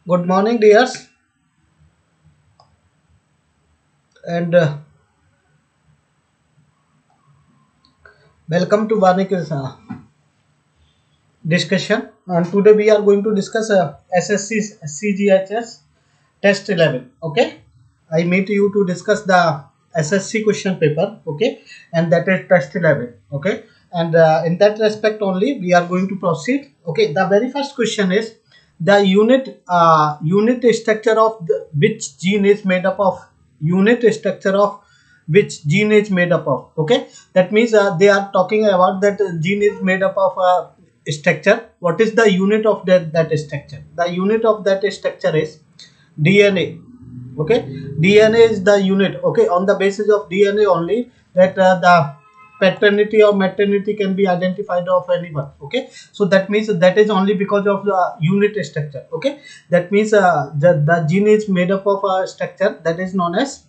Good morning, dears, and welcome to Vanik's discussion. And today we are going to discuss SSC CGHS Test 11. Okay, I meet you to discuss the SSC question paper. Okay, and that is Test 11. Okay, and in that respect only we are going to proceed. Okay, the very first question is the unit structure of which gene is made up of unit structure of which gene is made up of. Okay, that means they are talking about that gene is made up of structure. What is the unit of that structure? The unit of that structure is DNA. Okay, DNA is the unit. Okay, on the basis of DNA only that the paternity or maternity can be identified of anyone. Okay, so that means that is only because of the unit structure. Okay, that means the gene is made up of a structure that is known as,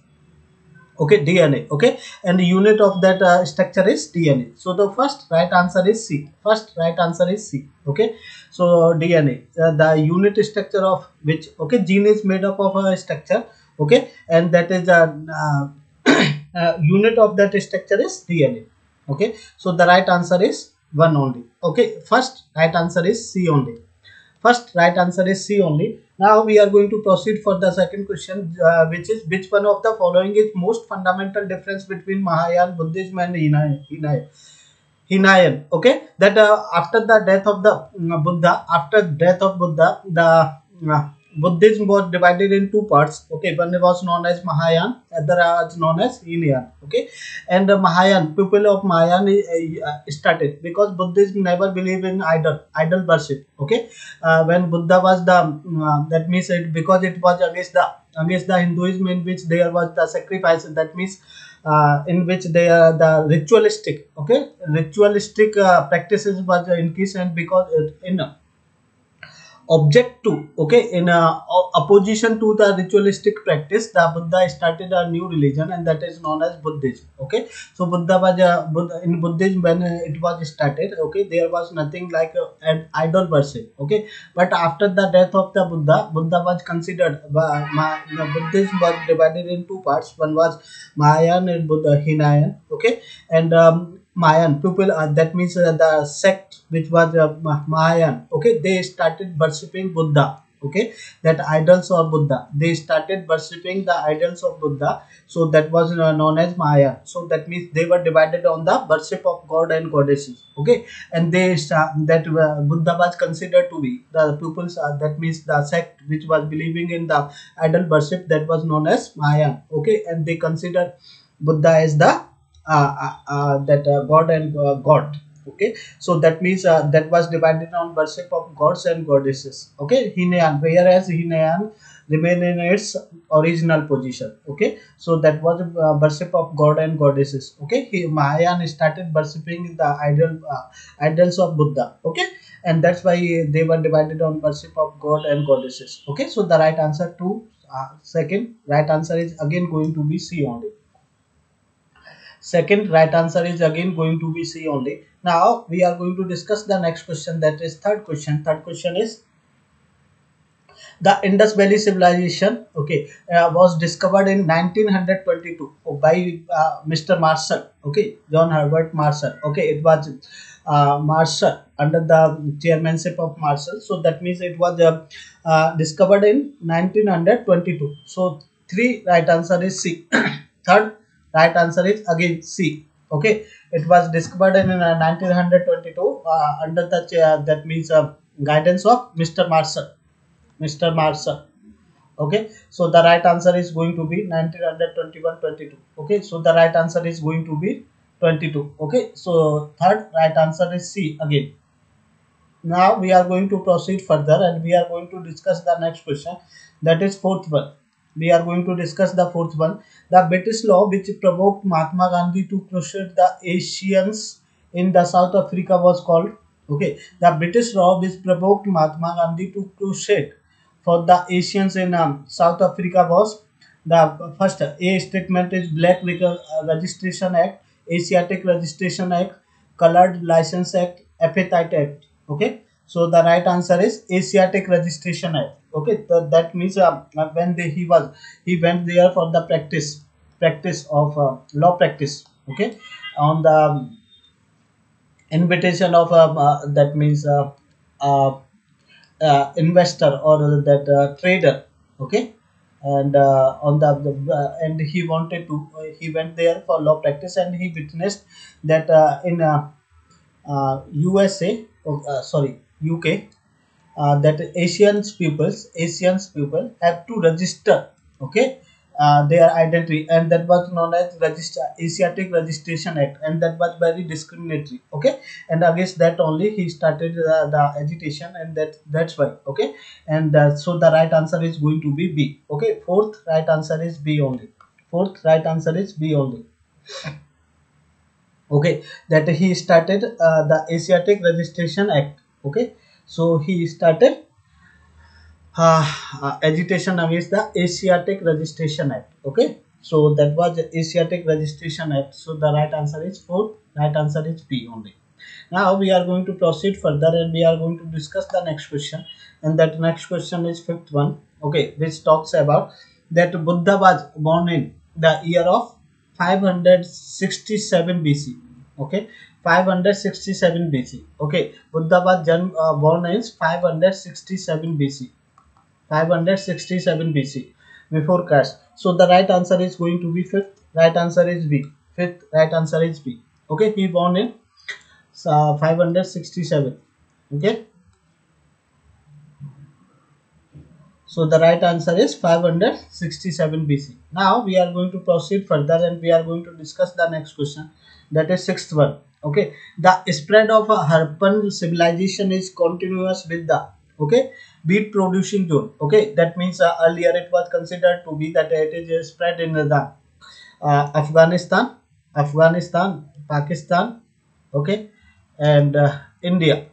okay, DNA. Okay, and the unit of that structure is DNA. So the first right answer is C. First right answer is C. Okay, so DNA, the unit structure of which, okay, gene is made up of a structure. Okay, and that is a unit of that structure is DNA. Okay, so the right answer is one only. Okay, first right answer is C only. First right answer is C only. Now we are going to proceed for the second question, which is which one of the following is most fundamental difference between Mahayana Buddhism and Hinayan. Okay, that after the death of the after death of Buddha, the Buddhism was divided in two parts. Okay, one was known as Mahayana, other was known as Hinayan. Okay, and the Mahayan people of Mahayan started because Buddhism never believed in idol worship. Okay, when Buddha was the that means it because it was against the Hinduism, in which there was the sacrifice. That means in which they are the ritualistic, okay, ritualistic practices was increased, and because in object to, okay, in opposition to the ritualistic practice, the Buddha started a new religion, and that is known as Buddhism. Okay, so Buddha was in Buddhism when it was started. Okay, there was nothing like an idol worship. Okay, but after the death of the Buddha was considered the Buddhism was divided in two parts. One was Mahayan and Buddha Hinayan. Okay, and Mayan people, that means the sect which was Mayan. Okay, they started worshipping Buddha. Okay, that idols of Buddha. They started worshipping the idols of Buddha. So that was known as Maya. So that means they were divided on the worship of God and goddesses. Okay, and that Buddha was considered to be the pupils. That means the sect which was believing in the idol worship, that was known as Maya. Okay, and they considered Buddha as the that god and god. Okay, so that means that was divided on worship of gods and goddesses. Okay, Hinayan, whereas Hinayan remain in its original position. Okay, so that was worship of god and goddesses. Okay, Mahayan started worshipping the idols of Buddha. Okay, and that's why they were divided on worship of god and goddesses. Okay, so the right answer to second right answer is again going to be C only. Second right answer is again going to be C only. Now we are going to discuss the next question, that is third question. Third question is the Indus Valley civilization, okay, was discovered in 1922 by Mr. Marshall, okay, John Herbert Marshall. Okay, it was Marshall, under the chairmanship of Marshall. So that means it was discovered in 1922. So three right answer is C. Third right answer is again C. Okay, it was discovered in 1922 under the that means guidance of Mr. Marshall. Mr. Marshall. Okay, so the right answer is going to be 1921-22. Okay, so the right answer is going to be 22. Okay, so third right answer is C again. Now we are going to proceed further, and we are going to discuss the next question, that is fourth one. We are going to discuss the fourth one. The British law which provoked Mahatma Gandhi to crusade the Asians in the South Africa was called, okay, the British law which provoked Mahatma Gandhi to crusade for the Asians in South Africa was, the first A statement is Black Registration Act, Asiatic Registration Act, Colored License Act, Appetite Act. Okay, so the right answer is Asiatic Registration Act. Okay, that means when he went there for the practice of law practice. Okay, on the invitation of that means uh, investor or that trader. Okay, and on and he wanted to he went there for law practice, and he witnessed that in USA, sorry, UK, that Asians people have to register, okay, their identity, and that was known as register Asiatic Registration Act, and that was very discriminatory, okay, and against that only he started the agitation, and that's why, okay, and so the right answer is going to be B, okay, fourth right answer is B only, fourth right answer is B only. Okay, that he started the Asiatic Registration Act. Okay, so he started agitation against the Asiatic Registration Act. Okay, so that was the Asiatic Registration Act. So the right answer is 4. Right answer is B only. Now we are going to proceed further, and we are going to discuss the next question. And that next question is fifth one. Okay, which talks about that Buddha was born in the year of 567 BC. Okay, 567 BC. Okay, Buddha was born in 567 BC. 567 BC before Christ. So the right answer is going to be fifth. Right answer is B. Fifth right answer is B. Okay, he born in 567. Okay, so the right answer is 567 BC. Now we are going to proceed further, and we are going to discuss the next question. That is sixth one. Okay, the spread of a Harappan civilization is continuous with the, okay, wheat producing zone. Okay, that means earlier it was considered to be that it is spread in the Afghanistan, Pakistan, okay, and India.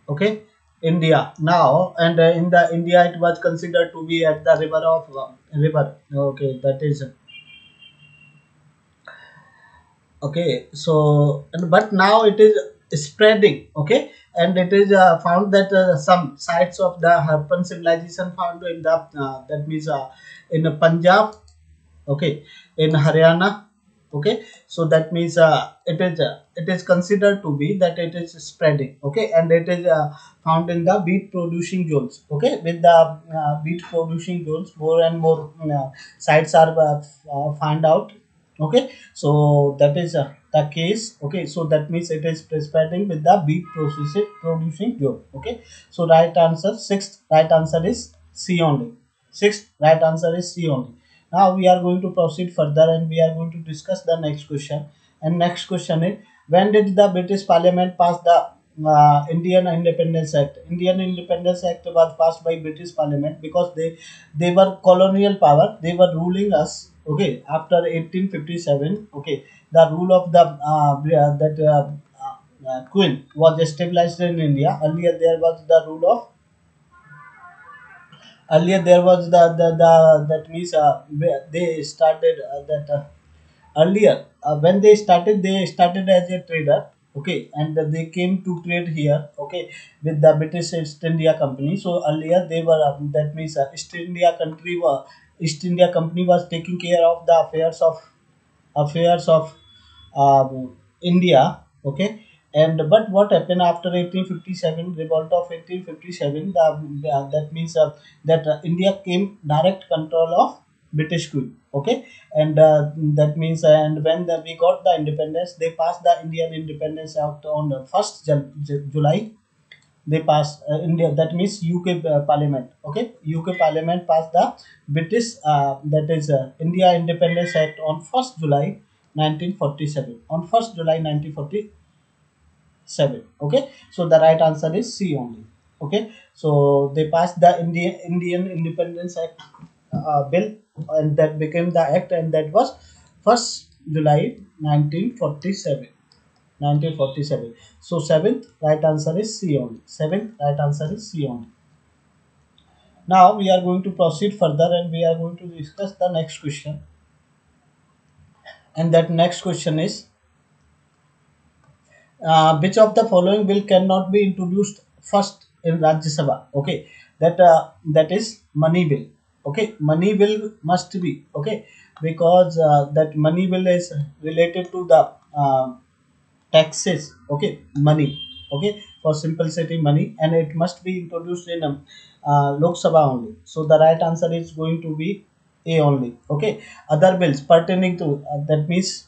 Okay, India now, and in the India it was considered to be at the river of river. Okay, that is okay. So but now it is spreading. Okay, and it is found that some sites of the Harappan civilization found in the that means in Punjab, okay, in Haryana, okay, so that means it is considered to be that it is spreading, okay, and it is found in the wheat producing zones, okay, with the wheat producing zones more and more sites are found out, okay, so that is the case, okay, so that means it is spreading with the wheat producing zone, okay, so right answer, sixth right answer is C only, sixth right answer is C only. Now we are going to proceed further, and we are going to discuss the next question. And next question is, when did the British Parliament pass the Indian Independence Act? Indian Independence Act was passed by British Parliament because they were colonial power. They were ruling us. Okay, after 1857. Okay, the rule of the Queen was established in India. Earlier there was the rule of earlier there was the that means where they started that earlier when they started as a trader, okay, and they came to trade here, okay, with the British East India Company. So earlier they were that means East India Company was taking care of the affairs of India. Okay, and but what happened after 1857 revolt of 1857? That means that India came direct control of British Queen. Okay, and that means and when we got the independence, they passed the Indian Independence Act on the first July. They passed India, that means UK Parliament. Okay, UK Parliament passed the British that is India Independence Act on 1st July 1947. On 1st July 1947. Okay, so the right answer is C only. Okay, so they passed the Indian Independence Act bill, and that became the act, and that was 1st July 1947. 1947. So seventh right answer is C only. Seventh right answer is C only. Now we are going to proceed further, and we are going to discuss the next question. And that next question is, which of the following bill cannot be introduced first in Rajya Sabha? Okay, that is money bill. Okay, money bill must be, okay, because that money bill is related to the taxes, okay, money, okay, for simplicity money, and it must be introduced in Lok Sabha only. So the right answer is going to be A only. Okay, other bills pertaining to that means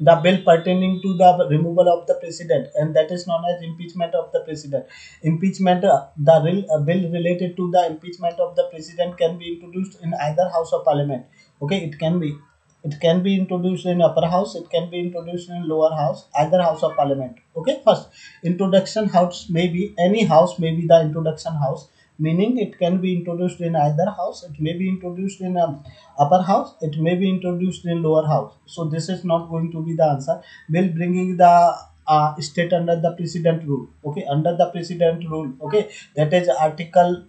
the bill pertaining to the removal of the president, and that is known as impeachment of the president. Impeachment, bill related to the impeachment of the president can be introduced in either house of parliament. Okay, it can be introduced in upper house, it can be introduced in lower house, either house of parliament. Okay, first, introduction house may be any house, may be the introduction house, meaning it can be introduced in either house, it may be introduced in upper house, it may be introduced in lower house. So this is not going to be the answer. Bill bringing the state under the president rule. Okay, under the president rule. Okay, that is article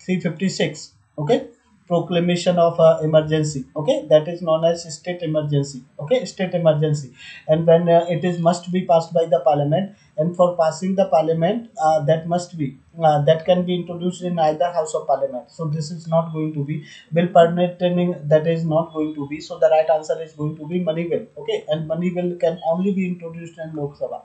356. Okay, proclamation of emergency. Okay, that is known as state emergency. Okay, state emergency. And when it is must be passed by the parliament, and for passing the parliament, that must be that can be introduced in either house of parliament. So this is not going to be bill pertaining, that is not going to be. So the right answer is going to be money bill. Okay, and money bill can only be introduced in Lok Sabha.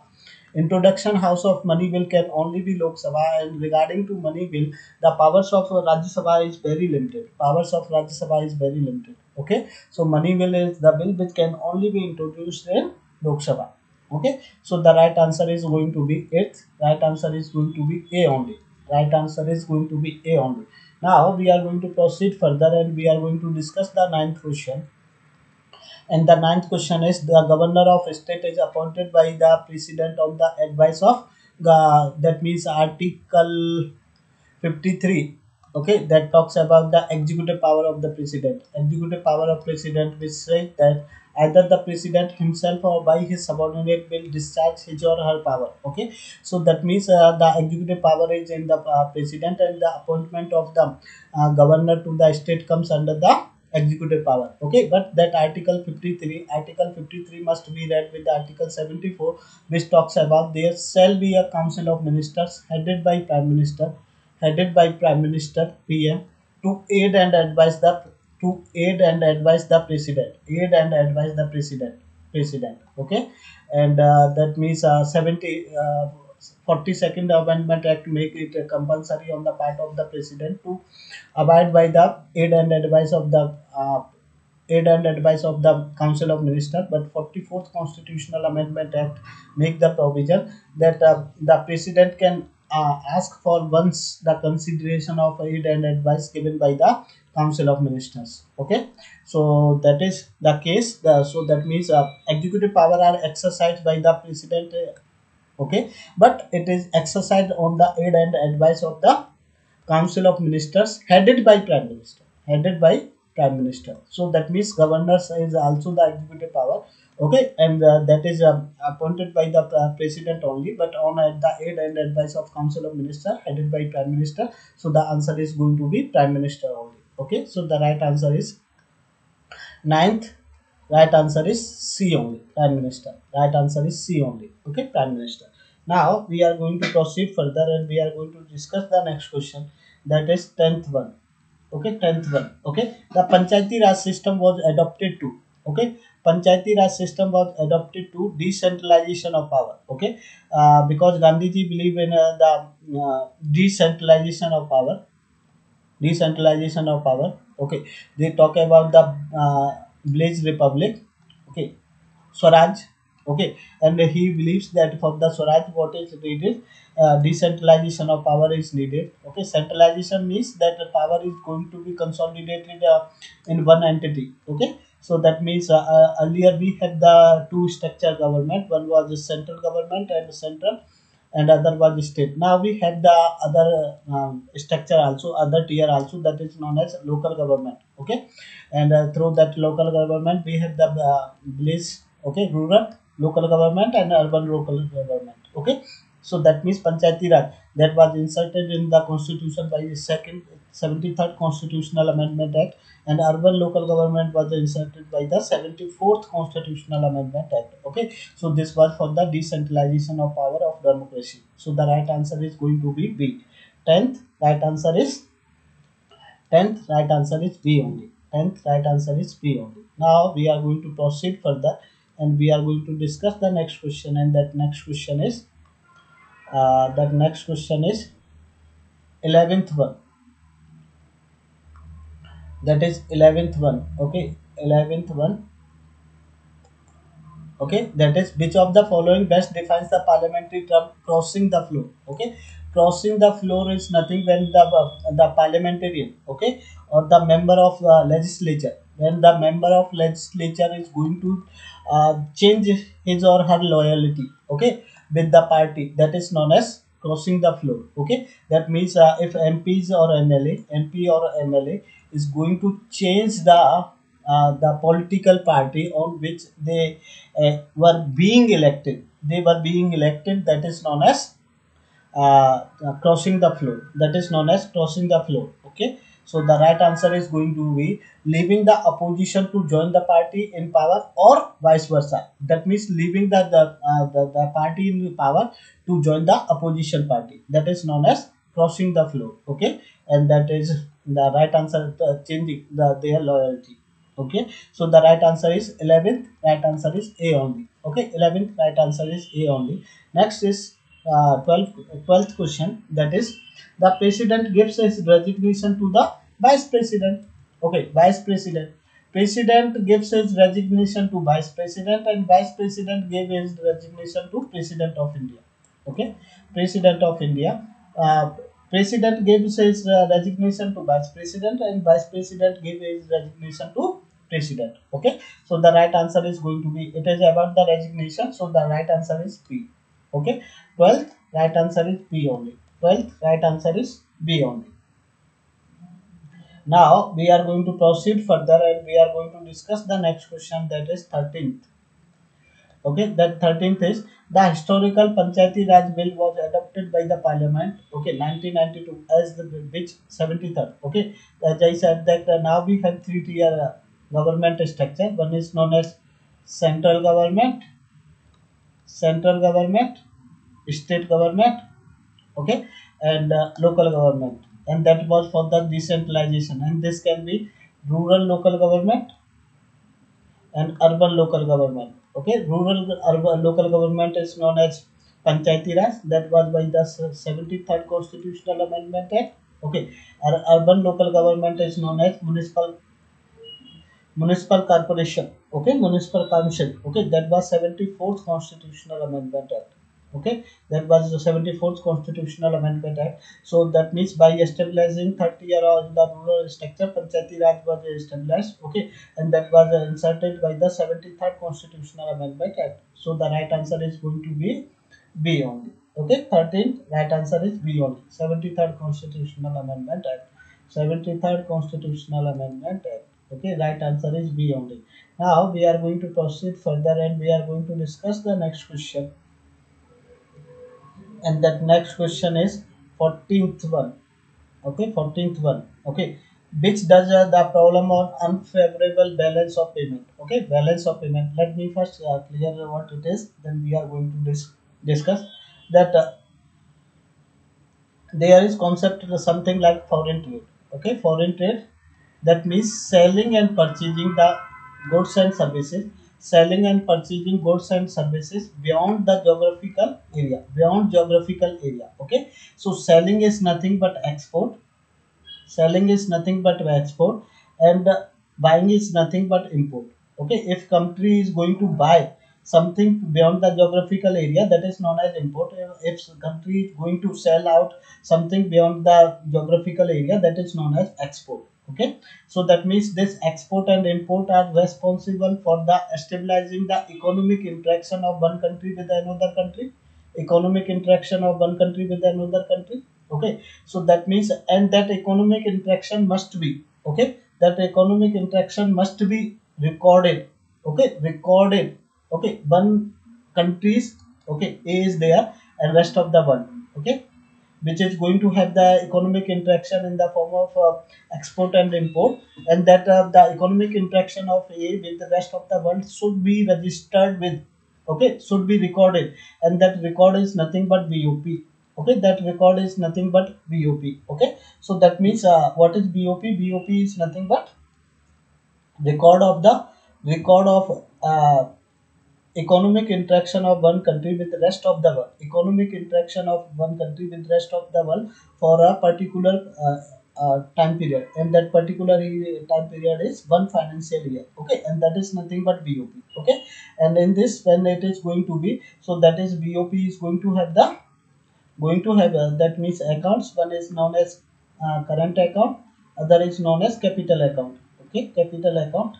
Introduction house of money bill can only be Lok Sabha, and regarding to money bill, the powers of Rajya Sabha is very limited. Powers of Rajya Sabha is very limited. Okay, so money bill is the bill which can only be introduced in Lok Sabha. Okay, so the right answer is going to be it. Right answer is going to be A only. Right answer is going to be A only. Now we are going to proceed further, and we are going to discuss the ninth question. And the ninth question is, the governor of state is appointed by the president on the advice of that means Article 53. Okay, that talks about the executive power of the president. Executive power of president, which says that either the president himself or by his subordinate will discharge his or her power. Okay, so that means the executive power is in the president, and the appointment of the governor to the state comes under the executive power. Okay, but that article 53 must be read with the article 74, which talks about there shall be a council of ministers headed by prime minister PM to aid and advise the president. Okay, and that means 42nd Amendment Act make it compulsory on the part of the president to abide by the aid and advice of the Council of Ministers. But 44th Constitutional Amendment Act make the provision that the president can ask for once the consideration of aid and advice given by the Council of Ministers. Okay, so that is the case. So that means executive power are exercised by the president. Okay, but it is exercised on the aid and advice of the Council of Ministers headed by Prime Minister. Headed by Prime Minister. So that means governors is also the executive power. Okay, and that is appointed by the president only, but on the aid and advice of Council of Minister headed by Prime Minister. So the answer is going to be Prime Minister only. Okay, so the right answer is ninth. Right answer is C only, Prime Minister. Right answer is C only. Okay, Prime Minister. Now we are going to proceed further, and we are going to discuss the next question. That is 10th one. Okay, 10th one. Okay, the Panchayati Raj system was adopted to. Okay, Panchayati Raj system was adopted to decentralization of power. Okay, because Gandhiji believe in the decentralization of power. Decentralization of power. Okay, they talk about the village republic. Okay, Swaraj. Okay, and he believes that for the Swaraj, what is needed, decentralization of power is needed. Okay, centralization means that the power is going to be consolidated in one entity. Okay, so that means earlier we had the two structure government. One was the central government and central, and other was state. Now we have the other structure also, other tier also, that is known as local government. Okay, and through that local government we have the village, okay, rural local government and urban local government. Okay, so that means Panchayati Raj that was inserted in the constitution by the second 73rd Constitutional Amendment Act, and urban local government was inserted by the 74th Constitutional Amendment Act. Okay, so this was for the decentralization of power of democracy. So the right answer is going to be B. 10th right answer is 10th right answer is B only. 10th right answer is B only. Now we are going to proceed further and we are going to discuss the next question, and that next question is 11th one. That is 11th one. Okay, 11th one. Okay, that is, which of the following best defines the parliamentary term crossing the floor? Okay, crossing the floor is nothing when the parliamentarian, okay, or the member of legislature, when the member of legislature is going to change his or her loyalty, okay, with the party, that is known as crossing the floor. Okay, that means if MPs or MP or MLA is going to change the political party on which they were being elected. They were being elected. That is known as crossing the floor. That is known as crossing the floor. Okay. So the right answer is going to be leaving the opposition to join the party in power, or vice versa. That means leaving the party in power to join the opposition party. That is known as crossing the floor. Okay, and that is the right answer. Changing their loyalty. Okay, so the right answer is 11th. Right answer is A only. Okay, 11th right answer is A only. Next is 12th question, that is, the president gives his resignation to the vice president. Okay, vice president gives his resignation to vice president, and vice president gave his resignation to president of India. Okay, president of India, uh, president gives his resignation to vice president, and vice president gave his resignation to president. Okay, so the right answer is going to be, it is about the resignation, so the right answer is B. Okay, 12th right answer is B only. 12th right answer is B only. Now we are going to proceed further and we are going to discuss the next question, that is 13th. Okay, that 13th is, the historical Panchayati Raj bill was adopted by the parliament, okay, 1992, as the which 73rd. Okay, as I said that now we have three tier government structure. One is known as central government, central government, state government, okay, and local government, and that was for the decentralization, and this can be rural local government and urban local government. Okay, rural urban local government is known as Panchayati Raj, that was by the 73rd constitutional amendment act. Okay, urban local government is known as municipal corporation. Okay, municipal council. Okay, that was 74th constitutional amendment act. Okay, that was the 74th constitutional amendment act. So that means by establishing 30 year of the rural structure, Panchayati Raj was established. Okay, and that was inserted by the 73rd constitutional amendment act. So the right answer is going to be B only. Okay, 13th right answer is B only. 73rd constitutional amendment act. 73rd constitutional amendment act. Okay, right answer is B only. Now we are going to proceed further and we are going to discuss the next question. And that next question is 14th one. Okay, 14th one. Okay, which does the problem on unfavorable balance of payment? Okay, balance of payment. Let me first clear what it is. Then we are going to discuss that there is concept something like foreign trade. Okay, foreign trade, that means selling and purchasing the goods and services, selling and purchasing goods and services beyond the geographical area, beyond geographical area. Okay, so selling is nothing but export, selling is nothing but export, and buying is nothing but import. Okay, if country is going to buy something beyond the geographical area, that is known as import. If country is going to sell out something beyond the geographical area, that is known as export. Okay, so that means this export and import are responsible for the stabilizing the economic interaction of one country with another country, economic interaction of one country with another country. Okay, so that means, and that economic interaction must be, okay, that economic interaction must be recorded. Okay, recorded. Okay, one countries, okay, A is there and rest of the world. Okay, which is going to have the economic interaction in the form of export and import, and that the economic interaction of A with the rest of the world should be registered with, okay, should be recorded, and that record is nothing but BOP. Okay, that record is nothing but BOP. Okay, so that means what is BOP? BOP is nothing but record of the record of economic interaction of one country with the rest of the world. Economic interaction of one country with rest of the world for a particular time period, and that particular time period is one financial year. Okay, and that is nothing but BOP. Okay, and in this, when it is going to be, so that is BOP is going to have that means accounts. One is known as current account, other is known as capital account. Okay, capital account,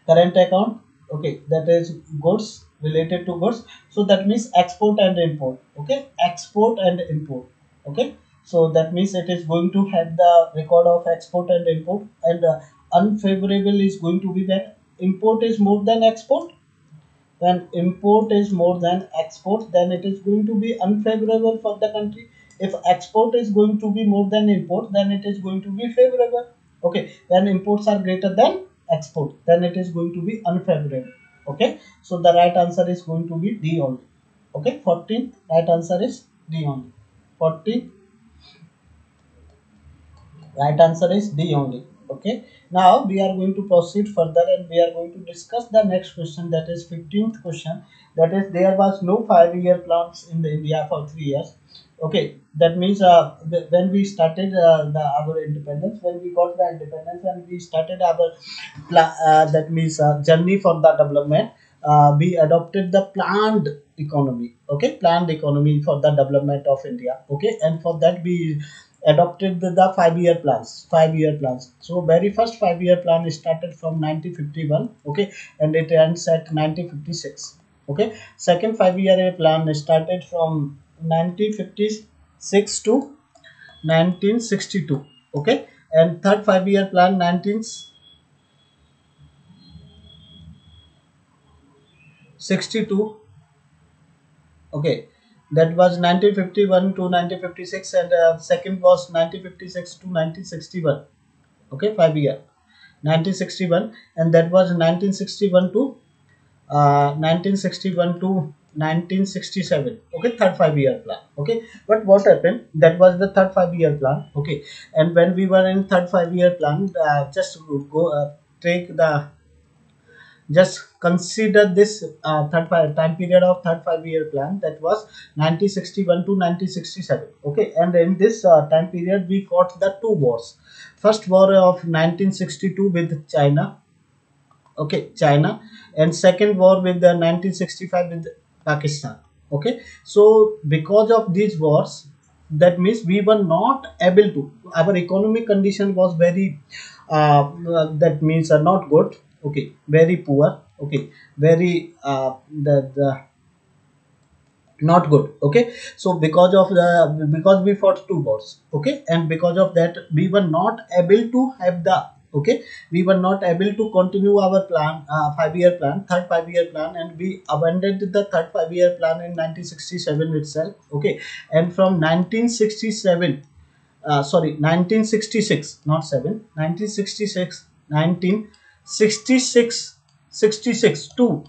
current account. Okay, that is goods, related to goods. So that means export and import. Okay, export and import. Okay, so that means it is going to have the record of export and import, and unfavorable is going to be that import is more than export. When import is more than export, then it is going to be unfavorable for the country. If export is going to be more than import, then it is going to be favorable. Okay, when imports are greater than export, then it is going to be unfavorable. Okay, so the right answer is going to be D only. Okay, 14th right answer is D only. 14th right answer is D only. Okay. Now we are going to proceed further, and we are going to discuss the next question, that is 15th question. That is, there was no 5-year plans in the India for 3 years. Okay, that means when we started our independence, when we got the independence and we started our that means journey for the development, we adopted the planned economy. Okay, planned economy for the development of India. Okay, and for that we adopted the 5-year plans. 5-year plans. So very first 5-year plan started from 1951. Okay, and it ends at 1956. Okay, second 5-year plan started from 1956 to 1962. Okay, and third 5-year plan 1962. Okay, that was 1951 to 1956, and second was 1956 to 1961. Okay, 5 year 1961, and that was 1961 to 1961 to 1967. Okay, third 5-year plan. Okay, but what happened, that was the third 5-year plan. Okay, and when we were in third 5-year plan, just go take the just consider this time period of third 5-year plan, that was 1961 to 1967. Okay, and in this time period we fought the two wars. First war of 1962 with China. Okay, China, and second war with the 1965 with Pakistan. Okay, so because of these wars, that means we were not able to, our economic condition was very that means not good. Okay, very poor. Okay, very the not good. Okay, so because we fought two wars. Okay, and because of that we were not able to have the, okay, we were not able to continue our plan, 5-year plan, third 5-year plan, and we abandoned the third 5-year plan in 1967 itself. Okay, and from 1967, sorry, 1966, not 7, 1966, 1966, 66 to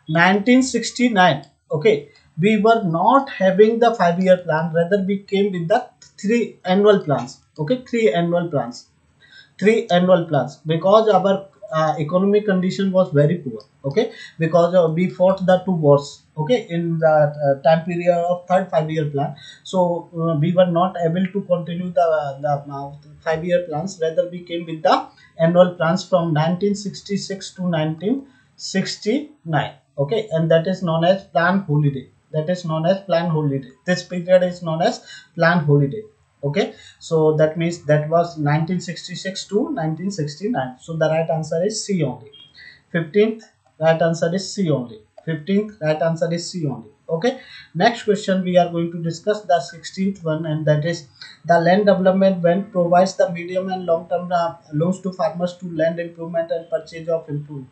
1969. Okay, we were not having the 5-year plan, rather we came with the three annual plans. Okay, three annual plans, because our economic condition was very poor. Okay, because we fought the two wars. Okay, in the time period of third 5-year plan, so we were not able to continue the 5-year plans, rather we came with the annual plans from 1966 to 1969. Okay, and that is known as plan holiday. That is known as plan holiday. This period is known as plan holiday. Okay, so that means that was 1966 to 1969. So the right answer is C only. 15th right answer is C only. 15th right answer is C only. Okay, next question we are going to discuss the 16th one, and that is, the land development bank provides the medium and long term loans to farmers to land improvement and purchase of improvement.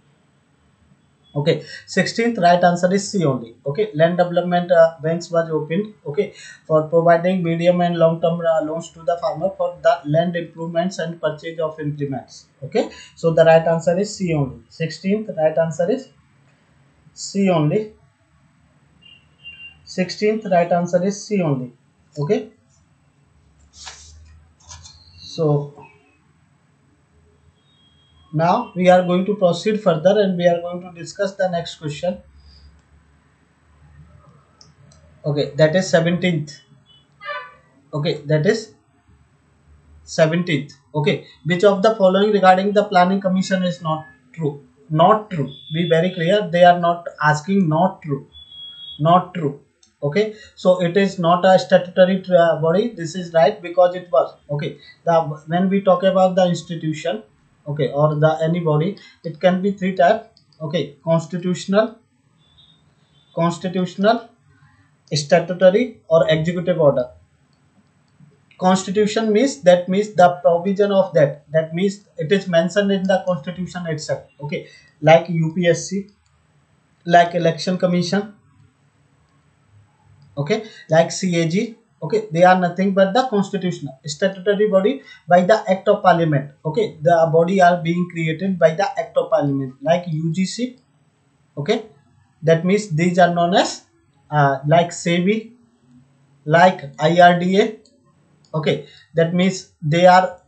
Okay, 16th right answer is C only. Okay, land development banks was opened. Okay, for providing medium and long term loans to the farmer for the land improvements and purchase of implements. Okay, so the right answer is C only. 16th right answer is C only. 16th right answer is C only. Okay, so now we are going to proceed further and we are going to discuss the next question. Okay, that is 17th. Okay, that is 17th. Okay, which of the following regarding the planning commission is not true? Not true. Be very clear. They are not asking not true. Not true. Okay, so it is not a statutory body. This is right because it was. Okay, the when we talk about the institution, okay, or the anybody, it can be three types. Okay, constitutional, statutory, or executive order. Constitution means that means the provision of that means it is mentioned in the constitution itself. Okay, like UPSC, like election commission, okay, like CAG. Okay, they are nothing but the constitutional statutory body by the act of parliament. Okay, the body are being created by the act of parliament, like UGC. Okay, that means these are known as like SEBI, like IRDA. Okay, that means they are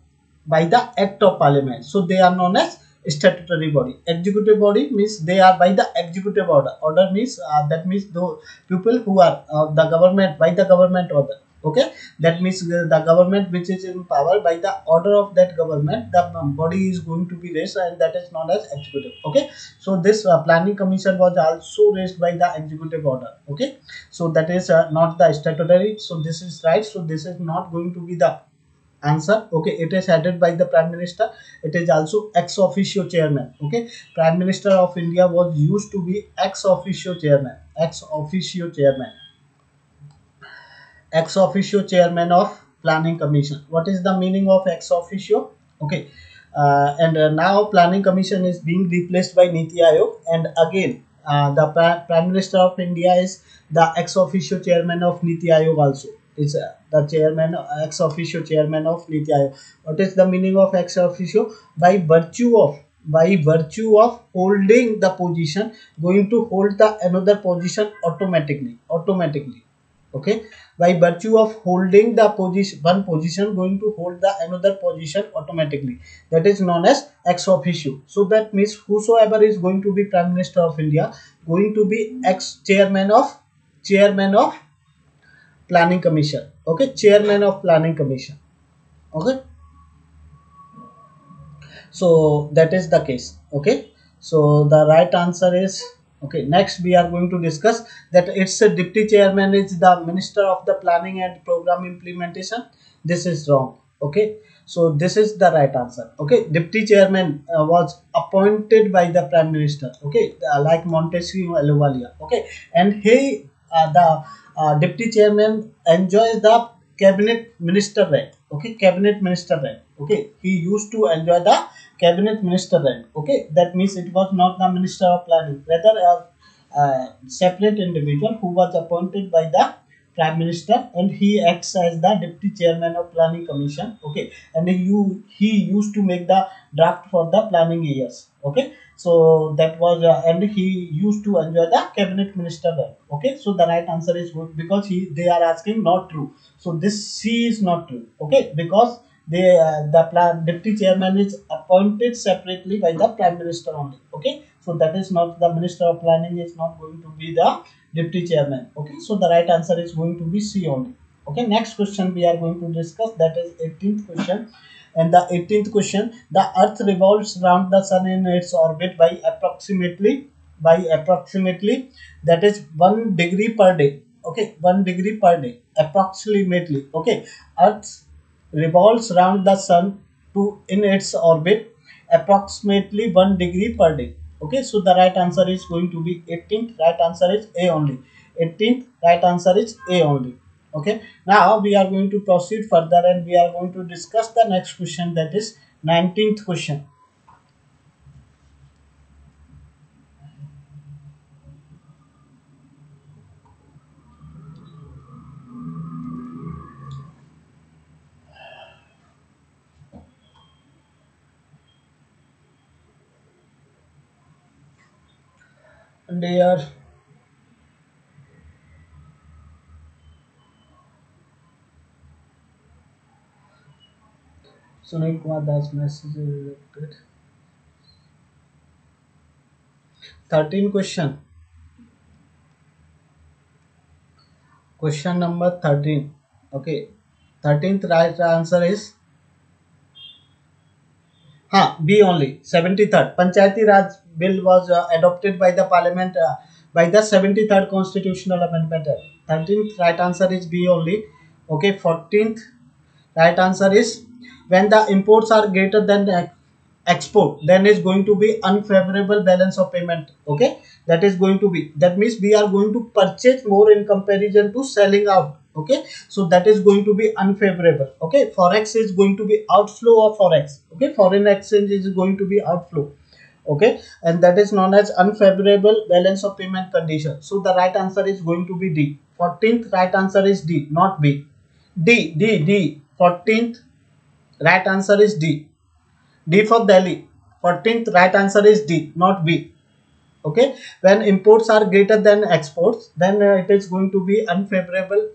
by the act of parliament, so they are known as statutory body. Executive body means they are by the executive order means that means the people who are the government by the government order. Okay, that means the government which is in power by the order of that government, the body is going to be raised and that is known as executive. Okay, so this planning commission was also raised by the executive order. Okay, so that is not the statutory, so this is right, so this is not going to be the answer. Okay, it is headed by the prime minister. It is also ex officio chairman. Okay, prime minister of India was used to be ex officio chairman. Ex officio chairman of planning commission. What is the meaning of ex officio? Okay, and now planning commission is being replaced by Niti Aayog, and again the prime minister of India is the ex officio chairman of Niti Aayog also. Is the chairman, ex officio chairman of Niti Aayog. What is the meaning of ex officio? By virtue of holding the position, going to hold the another position automatically. Okay, by virtue of holding the position, one position going to hold the another position automatically, that is known as ex officio. So that means whosoever is going to be prime minister of India going to be ex chairman of planning commission. Okay, chairman of planning commission. Okay, so that is the case. Okay, so the right answer is okay. Next we are going to discuss that it's a deputy chairman is the minister of the planning and program implementation. This is wrong. Okay, so this is the right answer. Okay, deputy chairman was appointed by the prime minister. Okay, like Montesquieu Eluvalia. Okay, and he the deputy chairman enjoys the cabinet minister rank. Okay, cabinet minister rank. Okay, he used to enjoy the cabinet minister rank. Okay, that means it was not the minister of planning, rather a separate individual who was appointed by the prime minister, and he acts as the deputy chairman of planning commission. Okay, and he used to make the draft for the planning years. Okay, so that was and he used to enjoy the cabinet minister rank. Okay, so the right answer is good because they are asking not true, so this C is not true. Okay, because deputy chairman is appointed separately by the prime minister only. Okay, so that is not the minister of planning is not going to be the deputy chairman. Okay, so the right answer is going to be C only. Okay, next question we are going to discuss, that is 18th question. And the 18th question, the earth revolves around the sun in its orbit by approximately that is 1 degree per day. Okay, 1 degree per day approximately. Okay, earth revolves around the sun to in its orbit approximately 1 degree per day. Okay, so the right answer is going to be 18th. Right answer is A only. 18th right answer is A only. Okay, now we are going to proceed further and we are going to discuss the next question, that is 19th question. Dear Sunil Kumar Das message is rejected. 13 question. Question number 13. Okay. 13th right answer is B only. 73rd. Panchayati Raj Bill was adopted by the Parliament by the 73rd Constitutional Amendment. 13th right answer is B only. Okay. 14th right answer is when the imports are greater than the export, then is going to be unfavorable balance of payment. Okay, that is going to be, that means we are going to purchase more in comparison to selling out. Okay, so that is going to be unfavorable. Okay, forex is going to be outflow of forex. Okay, foreign exchange is going to be outflow. Okay, and that is known as unfavorable balance of payment condition. So the right answer is going to be D. 14th right answer is D, not B. D. 14th right answer is D. D for Delhi. 14th right answer is D, not B. Okay, when imports are greater than exports, then it is going to be unfavorable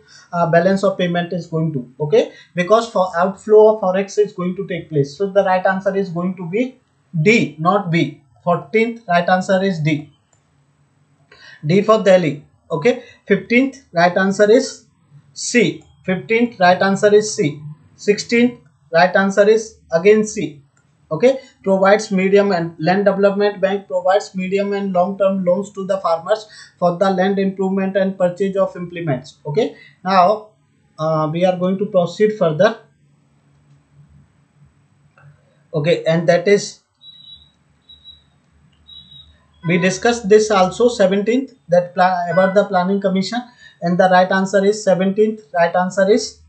balance of payment is going to. Okay, because for outflow of forex is going to take place. So the right answer is going to be D, not B. 14th right answer is D. D for Delhi. Okay, 15th right answer is C. 15th right answer is C. 16th right answer is again C. Okay, provides medium and land development bank provides medium and long term loans to the farmers for the land improvement and purchase of implements. Okay, now we are going to proceed further. Okay, and that is, we discussed this also 17th, that about the planning commission, and the right answer is 17th right answer is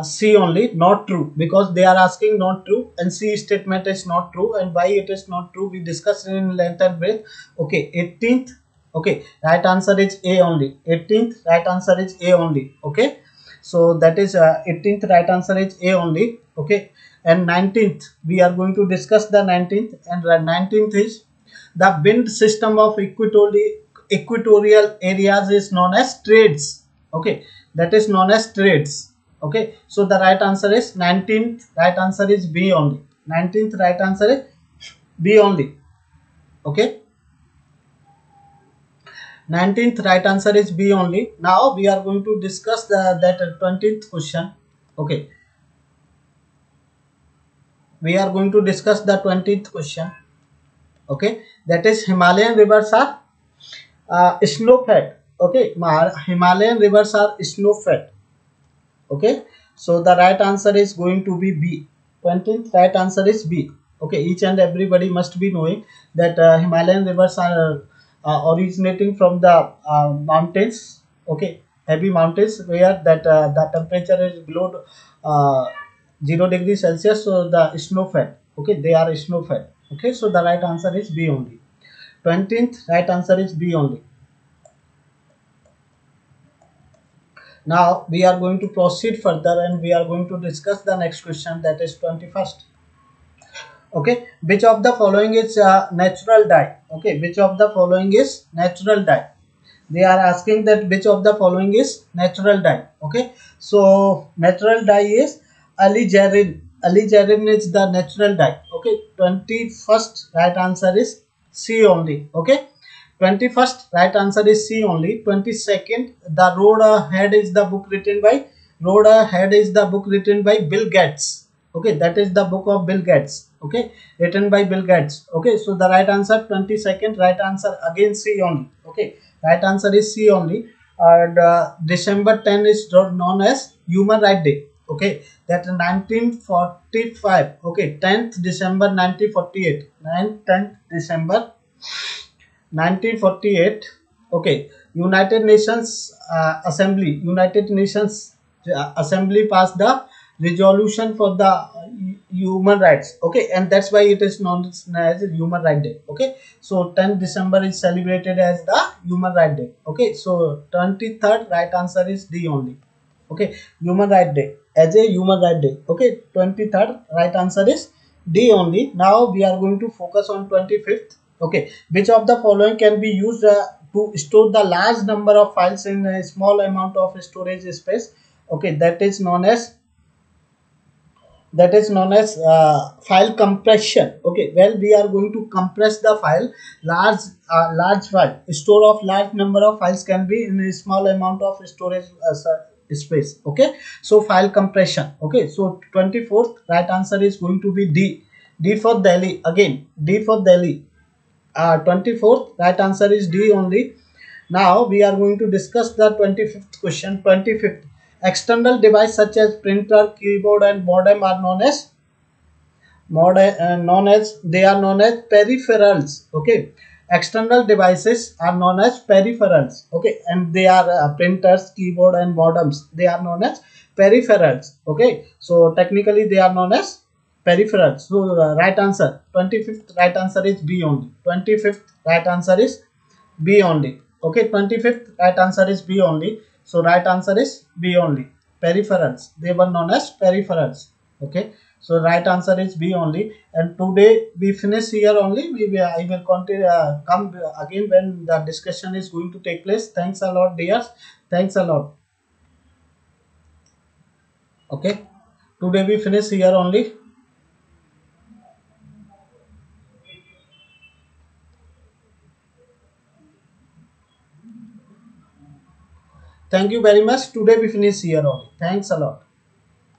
C only, not true, because they are asking not true, and C statement is not true. And why it is not true, we discussed in length and breadth. Okay, 18th. Okay, right answer is A only. 18th right answer is A only. Okay, so that is 18th right answer is A only. Okay, and 19th we are going to discuss the 19th, and 19th is the wind system of equatorial areas is known as trades. Okay, that is known as trades. Okay, so the right answer is 19th right answer is B only. 19th right answer is B only. Okay, 19th right answer is B only. Now we are going to discuss that 20th question. Okay, we are going to discuss the 20th question. Okay, that is Himalayan rivers are snow fed. Okay, Himalayan rivers are snow fed. Okay, so the right answer is going to be B. 20th right answer is B. Okay, each and everybody must be knowing that Himalayan rivers are originating from the mountains. Okay, heavy mountains where that the temperature is below 0 degree Celsius, so the snow fed. Okay, they are snow fed. Okay, so the right answer is B only. 20th right answer is B only. Now we are going to proceed further, and we are going to discuss the next question, that is 21st. Okay, which of the following is natural dye? Okay, which of the following is natural dye? They are asking that which of the following is natural dye. Okay, so natural dye is alizarin. Alizarin is the natural dye. Okay, 21st right answer is C only. Okay, 21st right answer is C only. 22nd, the road ahead is the book written by Bill Gates. Okay, that is the book of Bill Gates. Okay, written by Bill Gates. Okay, so the right answer 22nd right answer again C only. Okay, right answer is C only. And December 10 is known as Human Rights Day. Okay, that 1945. Okay, 10th December 1948. 10th December 1948. Okay, United Nations Assembly passed the resolution for the human rights. Okay, and that's why it is known as Human Rights Day. Okay, so 10th December is celebrated as the Human Rights Day. Okay, so 23rd right answer is D only. Okay, Human Rights Day as a Human Rights Day. Okay, 23rd right answer is D only. Now we are going to focus on 25th. Okay, which of the following can be used to store the large number of files in a small amount of storage space? Okay, that is known as that is known as file compression. Okay, well, we are going to compress the file. Large file, store of large number of files can be in a small amount of storage space. Okay, so file compression. Okay, so 24th right answer is going to be D. D for Delhi. Again, D for Delhi. 24th right answer is D only. Now we are going to discuss the 25th question. 25th, external device such as printer, keyboard and modem are known as they are known as peripherals. Okay, external devices are known as peripherals. Okay, and they are printers, keyboard and modems, they are known as peripherals. Okay, so technically they are known as peripherals. So right answer, 25th right answer is B only. 25th right answer is B only. Okay, 25th right answer is B only. So right answer is B only. Peripherals. They were known as peripherals. Okay. So right answer is B only. And today we finish here only. I will continue come again when the discussion is going to take place. Thanks a lot, dears. Thanks a lot. Okay. Today we finish here only. Thank you very much. Today we finish here only. Thanks a lot.